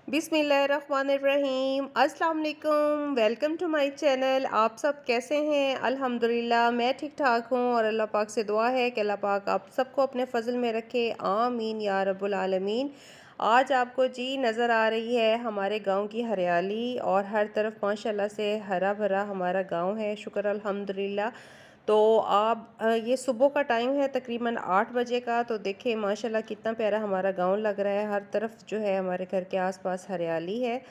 बिस्मिल्लाहिर्रहमानिर्रहीम अस्सलाम वालेकुम। Welcome to my channel. आप सब कैसे हैं? अल्हम्दुलिल्लाह मैं ठीक ठाक हूँ और अल्लाह पाक से दुआ है कि अल्लाह पाक आप सबको अपने फ़ज़ल में रखे, आमीन या रब्बुल आलमीन। आज आपको जी नज़र आ रही है हमारे गांव की हरियाली और हर तरफ माशाल्लाह से हरा भरा हमारा गांव है, शुक्र अल्हम्दुलिल्लाह। तो आप ये सुबह का टाइम है तकरीबन 8 बजे का। तो देखिए माशाल्लाह कितना प्यारा हमारा गांव लग रहा है, हर तरफ जो है हमारे घर के आसपास हरियाली है।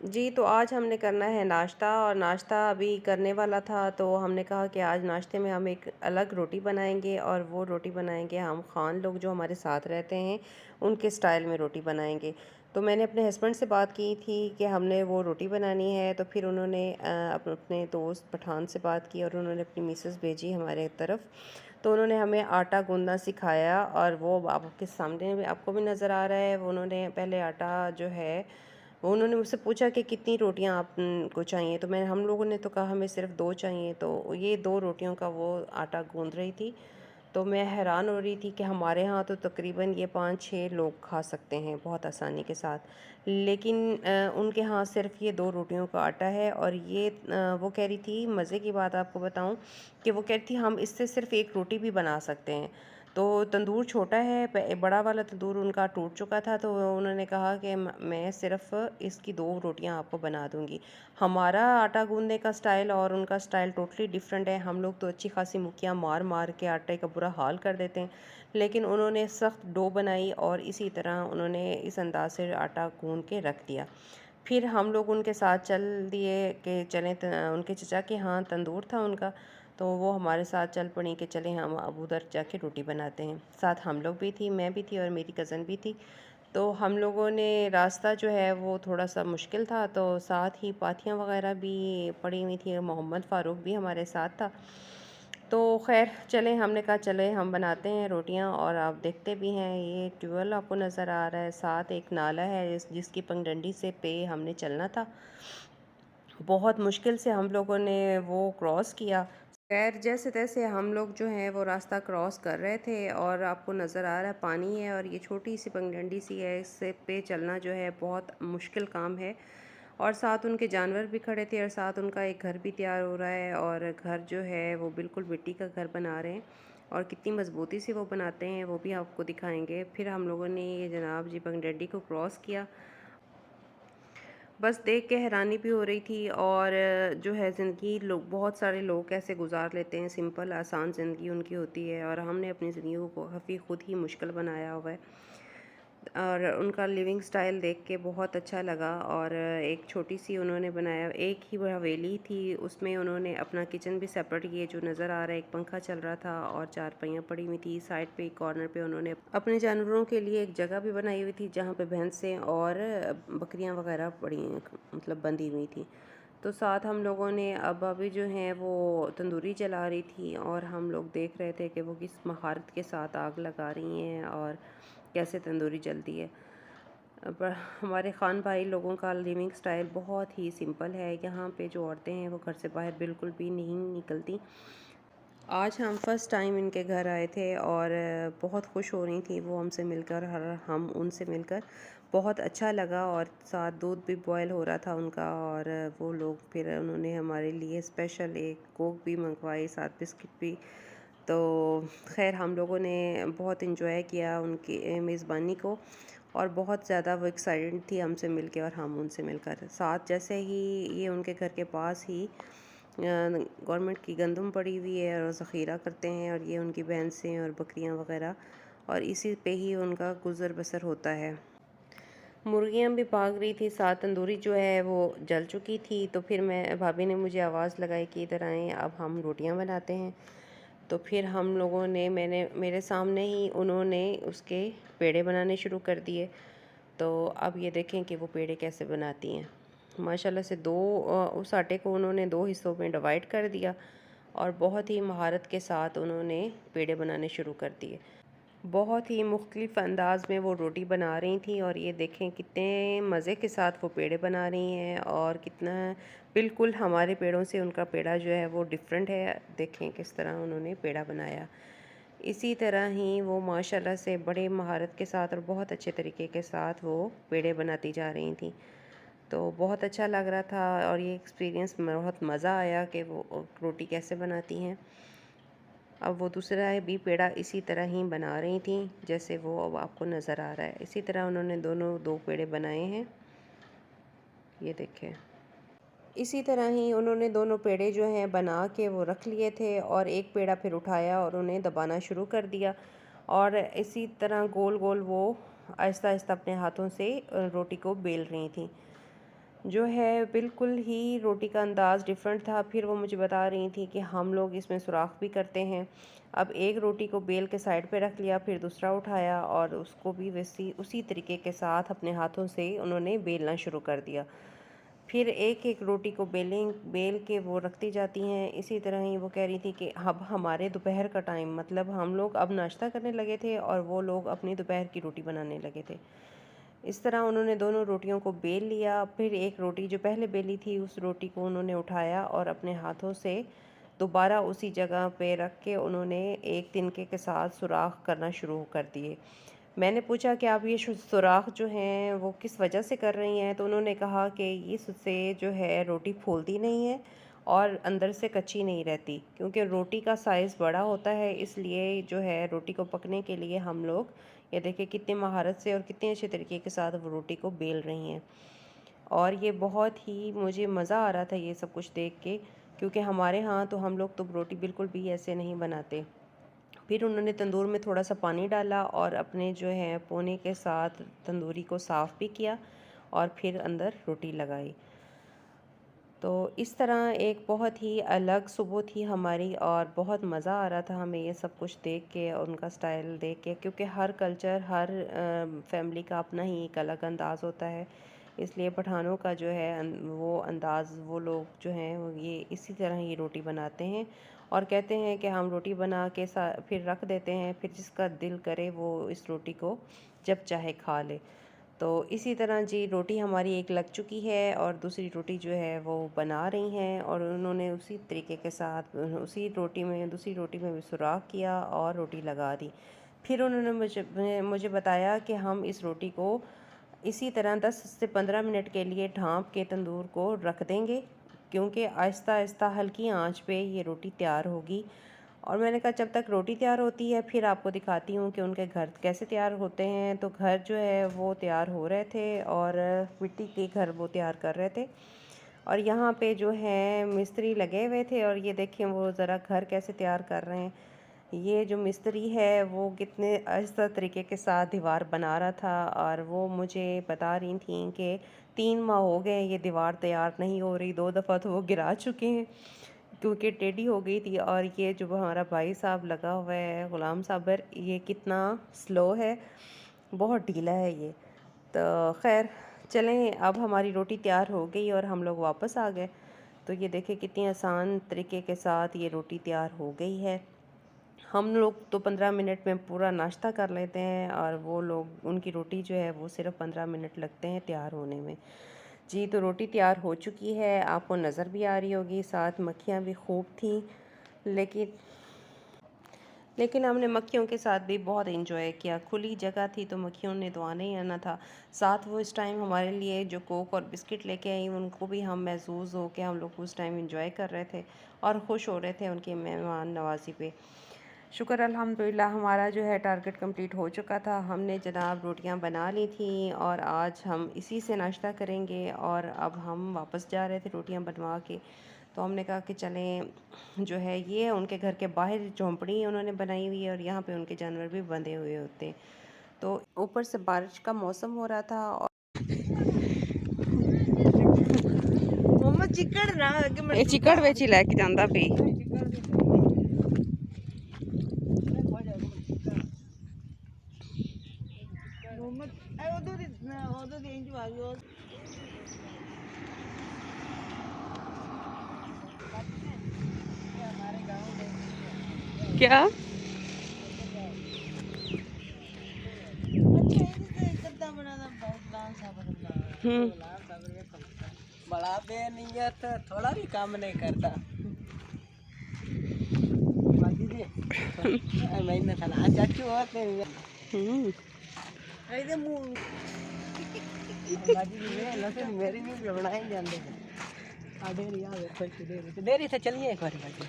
जी, तो आज हमने करना है नाश्ता और नाश्ता अभी करने वाला था, तो हमने कहा कि आज नाश्ते में हम एक अलग रोटी बनाएंगे और वो रोटी बनाएंगे हम खान लोग जो हमारे साथ रहते हैं उनके स्टाइल में रोटी बनाएंगे। तो मैंने अपने हस्बैंड से बात की थी कि हमने वो रोटी बनानी है, तो फिर उन्होंने अपने दोस्त पठान से बात की और उन्होंने अपनी मिसेस भेजी हमारे तरफ। तो उन्होंने हमें आटा गूंदना सिखाया और वो आपके सामने भी आपको भी नज़र आ रहा है। वो उन्होंने पहले आटा जो है वो उन्होंने मुझसे पूछा कि कितनी रोटियां आपको चाहिए, तो मैं हम लोगों ने तो कहा हमें सिर्फ 2 चाहिए। तो ये 2 रोटियों का वो आटा गूंद रही थी। तो मैं हैरान हो रही थी कि हमारे यहाँ तो तकरीबन ये 5-6 लोग खा सकते हैं बहुत आसानी के साथ, लेकिन उनके यहाँ सिर्फ ये 2 रोटियों का आटा है। और ये वो कह रही थी, मज़े की बात आपको बताऊं कि वो कह रही थी हम इससे सिर्फ एक रोटी भी बना सकते हैं। तो तंदूर छोटा है, बड़ा वाला तंदूर उनका टूट चुका था, तो उन्होंने कहा कि मैं सिर्फ इसकी 2 रोटियां आपको बना दूंगी। हमारा आटा गूंदने का स्टाइल और उनका स्टाइल टोटली डिफरेंट है। हम लोग तो अच्छी खासी मुक्कियाँ मार मार के आटे का बुरा हाल कर देते हैं, लेकिन उन्होंने सख्त डो बनाई और इसी तरह उन्होंने इस अंदाज से आटा गूंद के रख दिया। फिर हम लोग उनके साथ चल दिए कि चलें, उनके चचा के यहाँ तंदूर था उनका, तो वो हमारे साथ चल पड़ी कि चलें हम अब उधर जाके रोटी बनाते हैं। साथ हम लोग भी थी, मैं भी थी और मेरी कज़न भी थी। तो हम लोगों ने रास्ता जो है वो थोड़ा सा मुश्किल था, तो साथ ही पाथियाँ वगैरह भी पड़ी हुई थी, मोहम्मद फ़ारूक भी हमारे साथ था। तो खैर चलें, हमने कहा चले हम बनाते हैं रोटियां। और आप देखते भी हैं ये ट्यूबवेल आपको नज़र आ रहा है, साथ एक नाला है जिसकी पगडंडी से पे हमने चलना था। बहुत मुश्किल से हम लोगों ने वो क्रॉस किया। खैर जैसे तैसे हम लोग जो हैं वो रास्ता क्रॉस कर रहे थे और आपको नज़र आ रहा है पानी है और ये छोटी सी पगडंडी सी है, इससे पे चलना जो है बहुत मुश्किल काम है। और साथ उनके जानवर भी खड़े थे और साथ उनका एक घर भी तैयार हो रहा है और घर जो है वो बिल्कुल मिट्टी का घर बना रहे हैं और कितनी मज़बूती से वो बनाते हैं वो भी आपको दिखाएंगे। फिर हम लोगों ने ये जनाब जी पगडंडी को क्रॉस किया। बस देख के हैरानी भी हो रही थी। और जो है ज़िंदगी लोग बहुत सारे लोग कैसे गुजार लेते हैं, सिंपल आसान ज़िंदगी उनकी होती है और हमने अपनी ज़िंदगी को काफ़ी खुद ही मुश्किल बनाया हुआ है। और उनका लिविंग स्टाइल देख के बहुत अच्छा लगा। और एक छोटी सी उन्होंने बनाया, एक ही हवेली थी उसमें उन्होंने अपना किचन भी सेपरेट, ये जो नज़र आ रहा है एक पंखा चल रहा था और चारपाइयाँ पड़ी हुई थी। साइड पे एक कॉर्नर पे उन्होंने अपने जानवरों के लिए एक जगह भी बनाई हुई थी जहाँ पे भैंसें और बकरियाँ वगैरह पड़ी मतलब बंधी हुई थी। तो साथ हम लोगों ने अब अभी जो है वो तंदूरी जला रही थी और हम लोग देख रहे थे कि वो किस महारत के साथ आग लगा रही हैं और कैसे तंदूरी जलती है। पर हमारे ख़ान भाई लोगों का लिविंग स्टाइल बहुत ही सिंपल है। यहाँ पे जो औरतें हैं वो घर से बाहर बिल्कुल भी नहीं निकलती। आज हम फर्स्ट टाइम इनके घर आए थे और बहुत खुश हो रही थी वो हमसे मिलकर, हर हम उनसे मिलकर बहुत अच्छा लगा। और साथ दूध भी बॉयल हो रहा था उनका और वो लोग फिर उन्होंने हमारे लिए स्पेशल एक कोक भी मंगवाई, साथ बिस्किट भी। तो खैर हम लोगों ने बहुत इन्जॉय किया उनकी मेज़बानी को और बहुत ज़्यादा वो एक्साइटेड थी हमसे मिलके और हम उनसे मिलकर। साथ जैसे ही ये उनके घर के पास ही गवर्नमेंट की गंदम पड़ी हुई है और ज़ख़ीरा करते हैं और ये उनकी भैंसें और बकरियां वगैरह, और इसी पे ही उनका गुज़र बसर होता है। मुर्गियां भी भाग रही थी, साथ तंदूरी जो है वो जल चुकी थी। तो फिर मैं भाभी ने मुझे आवाज़ लगाई कि इधर आएँ, अब हम रोटियां बनाते हैं। तो फिर हम लोगों ने मैंने मेरे सामने ही उन्होंने उसके पेड़े बनाने शुरू कर दिए। तो अब ये देखें कि वो पेड़े कैसे बनाती हैं। माशाल्लाह से उस आटे को उन्होंने 2 हिस्सों में डिवाइड कर दिया और बहुत ही महारत के साथ उन्होंने पेड़े बनाने शुरू कर दिए। बहुत ही मुख्तलिफ़ अंदाज में वो रोटी बना रही थी और ये देखें कितने मज़े के साथ वो पेड़े बना रही हैं और कितना बिल्कुल हमारे पेड़ों से उनका पेड़ा जो है वो डिफरेंट है। देखें किस तरह उन्होंने पेड़ा बनाया। इसी तरह ही वो माशाल्लाह से बड़े महारत के साथ और बहुत अच्छे तरीके के साथ वो पेड़े बनाती जा रही थी। तो बहुत अच्छा लग रहा था और ये एक्सपीरियंस बहुत मज़ा आया कि वो रोटी कैसे बनाती हैं। अब वो दूसरा भी पेड़ा इसी तरह ही बना रही थी जैसे वो अब आपको नज़र आ रहा है। इसी तरह उन्होंने दो पेड़े बनाए हैं, ये देखें। इसी तरह ही उन्होंने दोनों पेड़े जो हैं बना के वो रख लिए थे और एक पेड़ा फिर उठाया और उन्हें दबाना शुरू कर दिया और इसी तरह गोल गोल वो आहिस्ता आहिस्ता अपने हाथों से रोटी को बेल रही थी। जो है बिल्कुल ही रोटी का अंदाज़ डिफरेंट था। फिर वो मुझे बता रही थी कि हम लोग इसमें सुराख भी करते हैं। अब एक रोटी को बेल के साइड पे रख लिया, फिर दूसरा उठाया और उसको भी वैसी उसी तरीके के साथ अपने हाथों से उन्होंने बेलना शुरू कर दिया। फिर एक एक रोटी को बेल के वो रखती जाती हैं। इसी तरह ही वो कह रही थी कि अब हमारे दोपहर का टाइम, मतलब हम लोग अब नाश्ता करने लगे थे और वो लोग अपनी दोपहर की रोटी बनाने लगे थे। इस तरह उन्होंने दोनों रोटियों को बेल लिया। फिर एक रोटी जो पहले बेली थी उस रोटी को उन्होंने उठाया और अपने हाथों से दोबारा उसी जगह पे रख के उन्होंने एक तिनके के साथ सुराख करना शुरू कर दिए। मैंने पूछा कि आप ये सुराख जो हैं वो किस वजह से कर रही हैं, तो उन्होंने कहा कि इससे जो है रोटी फूलती नहीं है और अंदर से कच्ची नहीं रहती, क्योंकि रोटी का साइज़ बड़ा होता है। इसलिए जो है रोटी को पकने के लिए हम लोग ये देखिए कितनी महारत से और कितने अच्छे तरीके के साथ वो रोटी को बेल रही हैं। और ये बहुत ही मुझे मज़ा आ रहा था ये सब कुछ देख के, क्योंकि हमारे यहाँ तो हम लोग तो रोटी बिल्कुल भी ऐसे नहीं बनाते। फिर उन्होंने तंदूर में थोड़ा सा पानी डाला और अपने जो है पोने के साथ तंदूरी को साफ़ भी किया और फिर अंदर रोटी लगाई। तो इस तरह एक बहुत ही अलग सुबह थी हमारी और बहुत मज़ा आ रहा था हमें ये सब कुछ देख के और उनका स्टाइल देख के, क्योंकि हर कल्चर हर फैमिली का अपना ही एक अलग अंदाज़ होता है। इसलिए पठानों का जो है वो अंदाज़, वो लोग जो हैं वो ये इसी तरह ही रोटी बनाते हैं और कहते हैं कि हम रोटी बना के फिर रख देते हैं, फिर जिसका दिल करे वो इस रोटी को जब चाहे खा ले। तो इसी तरह जी रोटी हमारी एक लग चुकी है और दूसरी रोटी जो है वो बना रही हैं और उन्होंने उसी तरीके के साथ उसी रोटी में दूसरी रोटी में भी सुराख किया और रोटी लगा दी। फिर उन्होंने मुझे बताया कि हम इस रोटी को इसी तरह 10 से 15 मिनट के लिए ढाँप के तंदूर को रख देंगे, क्योंकि आहिस्ता आहिस्ता हल्की आंच पे ये रोटी तैयार होगी। और मैंने कहा जब तक रोटी तैयार होती है फिर आपको दिखाती हूँ कि उनके घर कैसे तैयार होते हैं। तो घर जो है वो तैयार हो रहे थे और मिट्टी के घर वो तैयार कर रहे थे और यहाँ पे जो है मिस्त्री लगे हुए थे और ये देखें वो ज़रा घर कैसे तैयार कर रहे हैं। ये जो मिस्त्री है वो कितने आहिस्ता तरीके के साथ दीवार बना रहा था और वो मुझे बता रही थी कि 3 माह हो गए ये दीवार तैयार नहीं हो रही, 2 दफ़ा तो वो गिरा चुके हैं क्योंकि टेढ़ी हो गई थी। और ये जो हमारा भाई साहब लगा हुआ है गुलाम साबर, ये कितना स्लो है, बहुत ढीला है ये। तो खैर चलें, अब हमारी रोटी तैयार हो गई और हम लोग वापस आ गए। तो ये देखें कितनी आसान तरीके के साथ ये रोटी तैयार हो गई है। हम लोग तो 15 मिनट में पूरा नाश्ता कर लेते हैं और वो लोग उनकी रोटी जो है वो सिर्फ़ 15 मिनट लगते हैं तैयार होने में। जी तो रोटी तैयार हो चुकी है, आपको नज़र भी आ रही होगी, साथ मक्खियाँ भी खूब थी। लेकिन लेकिन हमने मक्खियों के साथ भी बहुत इंजॉय किया। खुली जगह थी तो मक्खियों ने तो आना ही आना था। साथ वो इस टाइम हमारे लिए जो कोक और बिस्किट लेके आई उनको भी हम महसूस हो के हम लोग उस टाइम इंजॉय कर रहे थे और ख़ुश हो रहे थे उनकी मेहमान नवाज़ी पे। शुक्र अल्हम्दुलिल्लाह हमारा जो है टारगेट कंप्लीट हो चुका था। हमने जनाब रोटियां बना ली थी और आज हम इसी से नाश्ता करेंगे और अब हम वापस जा रहे थे रोटियां बनवा के। तो हमने कहा कि चलें, जो है ये उनके घर के बाहर झोंपड़ी उन्होंने बनाई हुई है और यहाँ पे उनके जानवर भी बंधे हुए होते हैं। तो ऊपर से बारिश का मौसम हो रहा था और चिकड़ ना चिकड़ बेची लैके जाता पी। क्या बड़ा बेनियत थोड़ा भी काम नहीं करता। मैंने साला चाचू होते ऐसे मुंह बाजी में लसन मेरी भी बनाए जाते हैं आ डेरी आ डेरी से चलिए एक बार बाजी।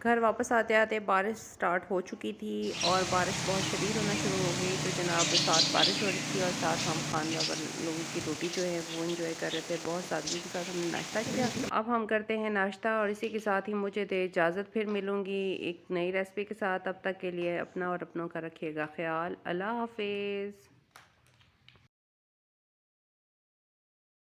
घर वापस आते आते बारिश स्टार्ट हो चुकी थी और बारिश बहुत शदीद होना शुरू हो गई। तो जनाब साथ बारिश हो रही थी और साथ हम खानदार लोगों की रोटी जो है वो इंजॉय कर रहे थे। बहुत सादगी के साथ हमने नाश्ता किया। तो अब हम करते हैं नाश्ता और इसी के साथ ही मुझे दे इजाज़त। फिर मिलूँगी एक नई रेसिपी के साथ। अब तक के लिए अपना और अपनों का रखिएगा ख्याल। अल्लाह हाफिज़।